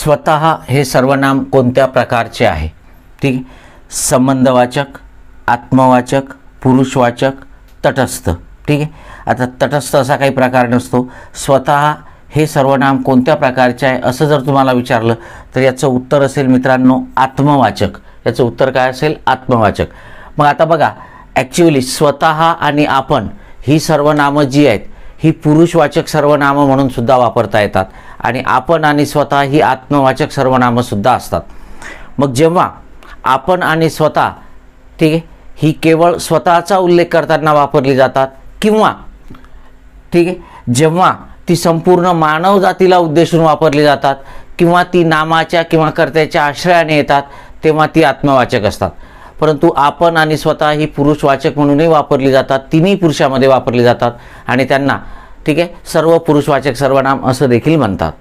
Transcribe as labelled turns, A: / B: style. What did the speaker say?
A: स्वतः हे सर्वनाम कोणत्या प्रकारचे आहे? ठीक आहे, संबंधवाचक, आत्मवाचक, पुरुषवाचक, तटस्थ. ठीक आहे, आता तटस्थ असा काही प्रकार नसतो. स्वतः हे सर्वनाम कोणत्या प्रकारचे आहे असं जर तुम्हाला विचारलं तर याचं उत्तर असेल मित्रांनो आत्मवाचक. याचं उत्तर काय असेल? आत्मवाचक. मग आता बघा, ॲक्च्युअली स्वतः आणि आपण ही सर्वनामं जी आहेत ही पुरुषवाचक सर्वनामं म्हणून सुद्धा वापरता येतात आणि आपण आणि स्वतः ही आत्मवाचक सर्वनामं सुद्धा असतात. मग जेव्हा आपण आणि स्वतः, ठीक आहे, ही केवळ स्वतःचा उल्लेख करताना वापरली जातात किंवा ठीक आहे जेव्हा ती संपूर्ण मानव जातीला उद्देशून वापरली जातात किंवा ती नामाच्या किंवा कर्त्याच्या आश्रयाने येतात तेव्हा ती आत्मवाचक असतात. परंतु आपण आणि स्वतः ही पुरुषवाचक म्हणूनही वापरली जातात, तिन्ही पुरुषामध्ये वापरली जातात आणि त्यांना ठीक आहे सर्व पुरुषवाचक सर्वनाम असं देखील म्हणतात.